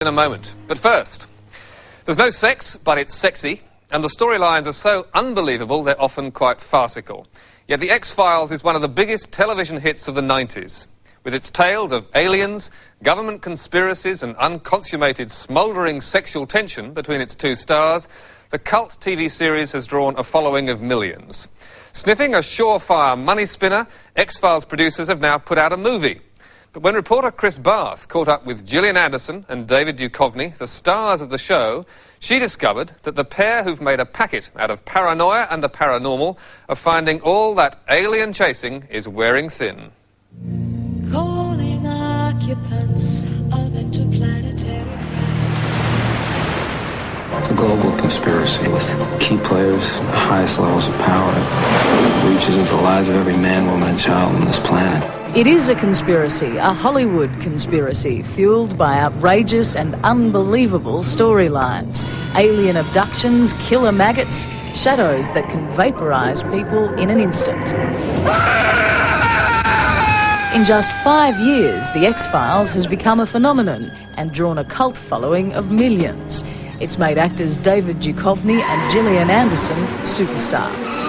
In a moment. But first, there's no sex, but it's sexy, and the storylines are so unbelievable they're often quite farcical. Yet The X-Files is one of the biggest television hits of the 90s. With its tales of aliens, government conspiracies and unconsummated smouldering sexual tension between its two stars, the cult TV series has drawn a following of millions. Sniffing a surefire money spinner, X-Files producers have now put out a movie. But when reporter Chris Barth caught up with Gillian Anderson and David Duchovny, the stars of the show, she discovered that the pair who've made a packet out of paranoia and the paranormal are finding all that alien chasing is wearing thin. Calling occupants of interplanetary craft. It's a global conspiracy with key players at the highest levels of power. It reaches into the lives of every man, woman, and child on this planet. It is a conspiracy, a Hollywood conspiracy, fueled by outrageous and unbelievable storylines. Alien abductions, killer maggots, shadows that can vaporise people in an instant. In just 5 years, The X-Files has become a phenomenon and drawn a cult following of millions. It's made actors David Duchovny and Gillian Anderson superstars.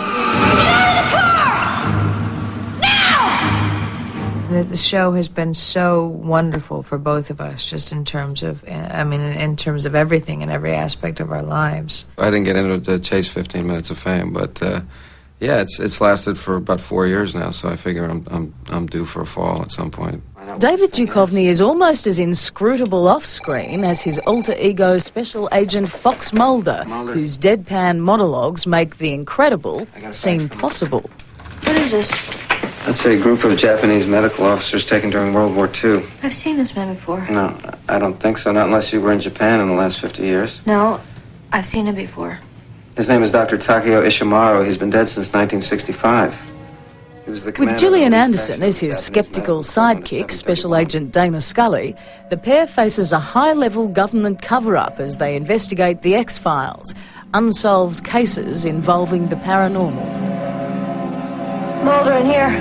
The show has been so wonderful for both of us, just in terms of, in terms of everything and every aspect of our lives. I didn't get into it to chase 15 minutes of fame, but yeah, it's lasted for about 4 years now, so I figure I'm due for a fall at some point. David Duchovny is almost as inscrutable off-screen as his alter ego special agent Fox Mulder, whose deadpan monologues make the incredible seem possible. What is this? That's a group of Japanese medical officers taken during World War II. I've seen this man before. No, I don't think so, not unless you were in Japan in the last 50 years. No, I've seen him before. His name is Dr. Takeo Ishimaru. He's been dead since 1965. He was the With Gillian Anderson as his sceptical sidekick, Special Agent Dana Scully, the pair faces a high-level government cover-up as they investigate the X-Files, unsolved cases involving the paranormal. Mulder in here.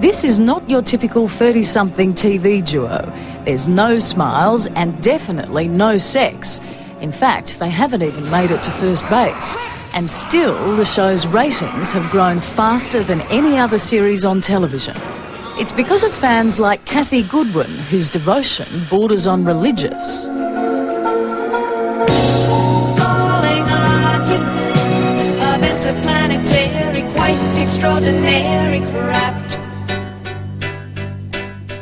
This is not your typical 30-something TV duo. There's no smiles and definitely no sex. In fact, they haven't even made it to first base. And still, the show's ratings have grown faster than any other series on television. It's because of fans like Kathy Goodwin, whose devotion borders on religious. Calling occupants of interplanetary, quite extraordinary craft.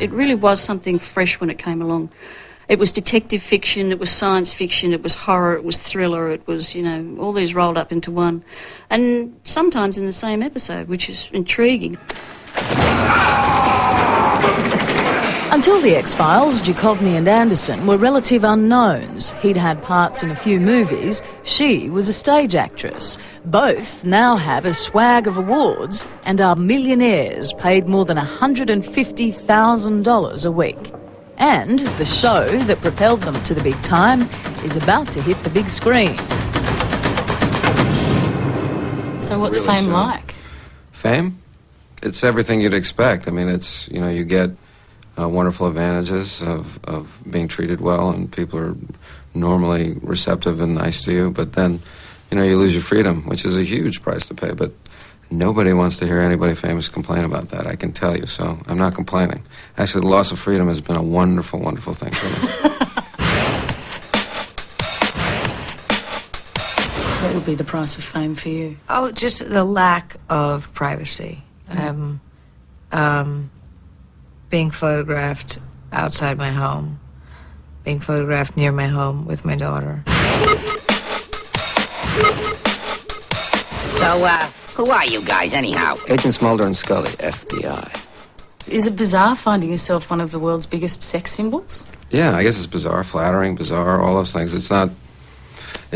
It really was something fresh when it came along. It was detective fiction, it was science fiction, it was horror, it was thriller, it was, all these rolled up into one. And sometimes in the same episode, which is intriguing. Until The X-Files, Duchovny and Anderson were relative unknowns. He'd had parts in a few movies. She was a stage actress. Both now have a swag of awards and are millionaires paid more than $150,000 a week. And the show that propelled them to the big time is about to hit the big screen. So what's fame like? Fame? It's everything you'd expect. I mean, it's, you get wonderful advantages of being treated well, and people are normally receptive and nice to you, but then, you lose your freedom, which is a huge price to pay, but nobody wants to hear anybody famous complain about that, I can tell you, so I'm not complaining. Actually, the loss of freedom has been a wonderful, wonderful thing for me. What would be the price of fame for you? Oh, just the lack of privacy. Being photographed outside my home, being photographed near my home with my daughter. So, who are you guys, anyhow? Agents Mulder and Scully, FBI. Is it bizarre finding yourself one of the world's biggest sex symbols? Yeah, I guess it's bizarre, flattering, bizarre, all those things. It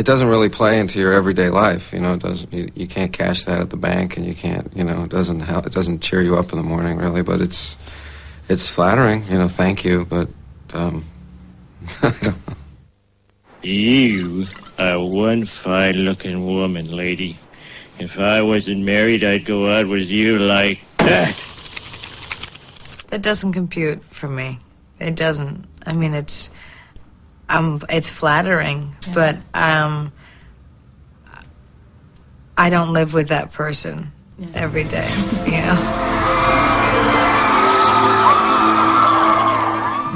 doesn't really play into your everyday life, it doesn't, you can't cash that at the bank, and you can't, it doesn't cheer you up in the morning, really, but it's flattering, thank you, but, I don't know. You are one fine-looking woman, lady. If I wasn't married, I'd go out with you like that. That doesn't compute for me. It doesn't. I mean, it's flattering, but I don't live with that person every day, you know.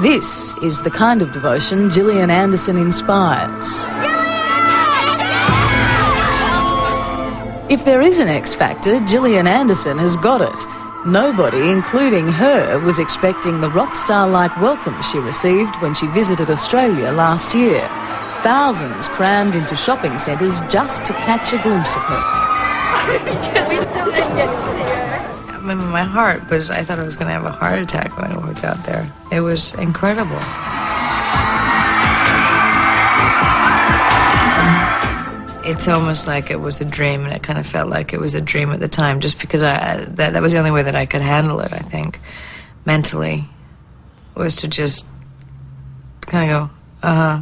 This is the kind of devotion Gillian Anderson inspires. If there is an X Factor, Gillian Anderson has got it. Nobody, including her, was expecting the rock star-like welcome she received when she visited Australia last year. Thousands crammed into shopping centres just to catch a glimpse of her. We still didn't get to see her. I mean, my heart was, I thought I was going to have a heart attack when I walked out there. It was incredible. It's almost like it was a dream, and it kind of felt like it was a dream at the time, just because that was the only way that I could handle it, I think, mentally, was to just kind of go, uh-huh.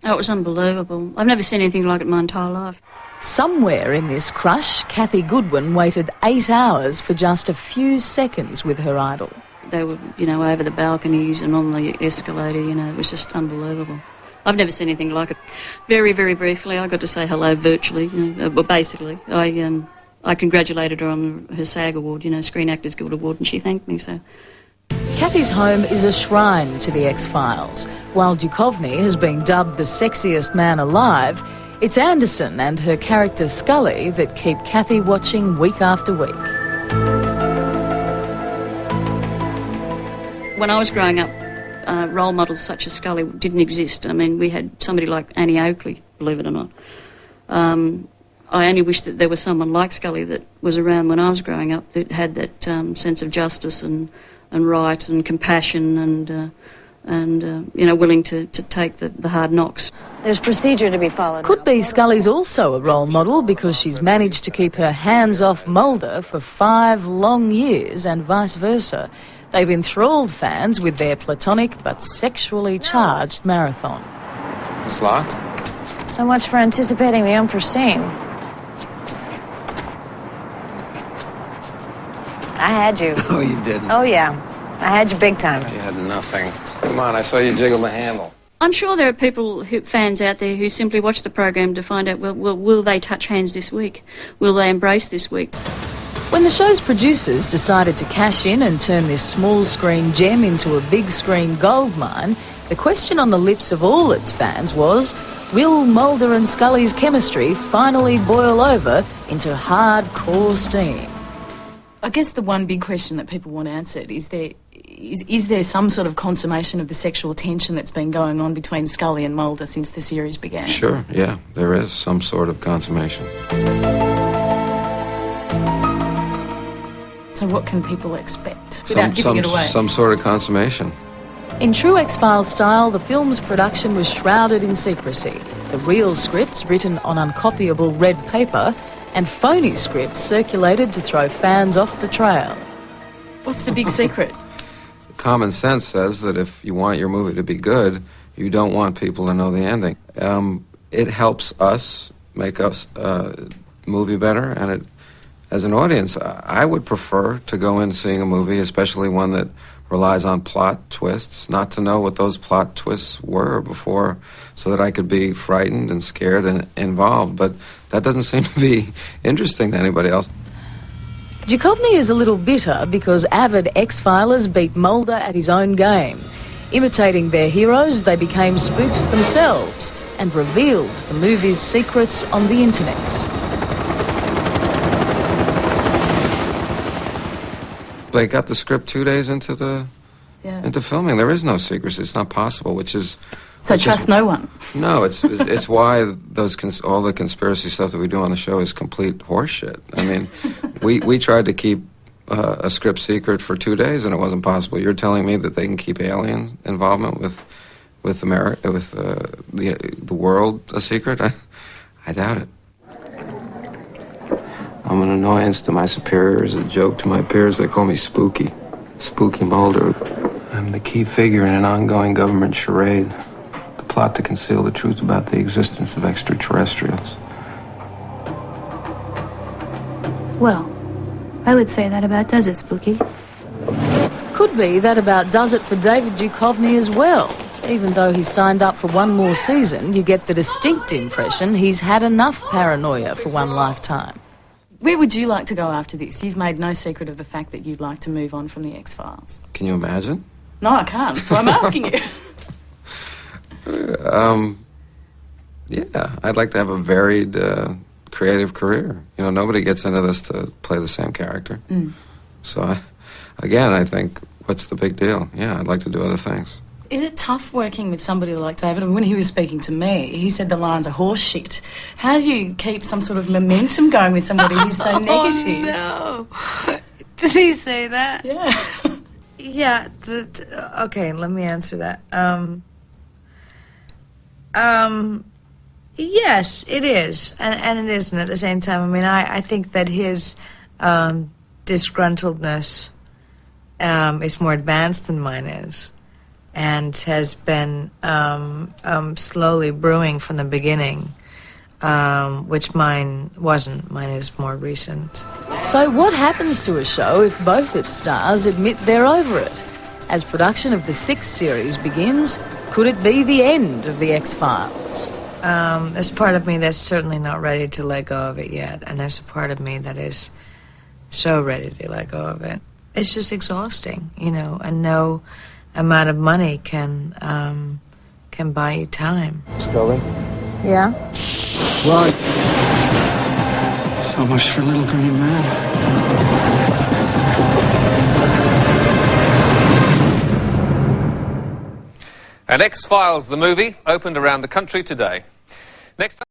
Oh, it was unbelievable. I've never seen anything like it in my entire life. Somewhere in this crush, Kathy Goodwin waited 8 hours for just a few seconds with her idol. They were, you know, over the balconies and on the escalator, you know, it was just unbelievable. I've never seen anything like it. Very, very briefly, I got to say hello virtually. You know, well, basically, I congratulated her on her SAG award, you know, Screen Actors Guild Award, and she thanked me, so... Kathy's home is a shrine to the X-Files. While Duchovny has been dubbed the sexiest man alive, it's Anderson and her character Scully that keep Kathy watching week after week. When I was growing up, role models such as Scully didn't exist. I mean, we had somebody like Annie Oakley, believe it or not. I only wish that there was someone like Scully that was around when I was growing up that had that sense of justice and right and compassion and you know, willing to take the hard knocks. There's procedure to be followed. Could be Scully's also a role model because she's managed to keep her hands off Mulder for 5 long years and vice versa. They've enthralled fans with their platonic but sexually charged marathon. It's locked? So much for anticipating the unforeseen. I had you. Oh, you didn't. Oh, yeah. I had you big time. You had nothing. Come on, I saw you jiggle the handle. I'm sure there are fans out there who simply watch the program to find out, well, will they touch hands this week? Will they embrace this week? When the show's producers decided to cash in and turn this small screen gem into a big screen goldmine, the question on the lips of all its fans was, will Mulder and Scully's chemistry finally boil over into hardcore steam? I guess the one big question that people want answered is there some sort of consummation of the sexual tension that's been going on between Scully and Mulder since the series began? Sure, yeah, there is some sort of consummation. So what can people expect without giving it away? Some sort of consummation. In true X-Files style, the film's production was shrouded in secrecy. The real scripts written on uncopyable red paper and phony scripts circulated to throw fans off the trail. What's the big secret? Common sense says that if you want your movie to be good, you don't want people to know the ending. It helps us make us movie better, and it, as an audience, I would prefer to go in seeing a movie, especially one that relies on plot twists, not to know what those plot twists were before, so that I could be frightened and scared and involved. But that doesn't seem to be interesting to anybody else. Duchovny is a little bitter because avid X-Filers beat Mulder at his own game. Imitating their heroes, they became spooks themselves and revealed the movie's secrets on the internet. They got the script 2 days into into filming. There is no secrecy. It's not possible, which is... So trust no one. No, it's why all the conspiracy stuff that we do on the show is complete horseshit. I mean, we tried to keep a script secret for 2 days, and it wasn't possible. You're telling me that they can keep alien involvement with America, with the world a secret? I doubt it. I'm an annoyance to my superiors, a joke to my peers. They call me Spooky. Spooky Mulder. I'm the key figure in an ongoing government charade. The plot to conceal the truth about the existence of extraterrestrials. Well, I would say that about does it, Spooky. Could be that about does it for David Duchovny as well. Even though he's signed up for one more season, you get the distinct impression he's had enough paranoia for one lifetime. Where would you like to go after this? You've made no secret of the fact that you'd like to move on from the X-Files. Can you imagine? No, I can't. That's why I'm asking you. Yeah, I'd like to have a varied, creative career. You know, nobody gets into this to play the same character. So, I think, what's the big deal? Yeah, I'd like to do other things. Is it tough working with somebody like David? I mean, when he was speaking to me, he said the lines are horse shit. How do you keep some sort of momentum going with somebody who's so negative? Oh, no. Did he say that? Yeah. Yeah, okay, let me answer that. Yes, it is, and it isn't at the same time. I mean, I think that his disgruntledness is more advanced than mine is, and has been slowly brewing from the beginning, which mine wasn't. Mine is more recent. So what happens to a show if both its stars admit they're over it? As production of the 6th series begins, could it be the end of the X-Files? There's part of me that's certainly not ready to let go of it yet, and there's a part of me that is so ready to let go of it. It's just exhausting, you know, and no amount of money can buy you time. Scully? Yeah? Run! So much for Little Green Man. And X-Files, the movie, opened around the country today. Next time...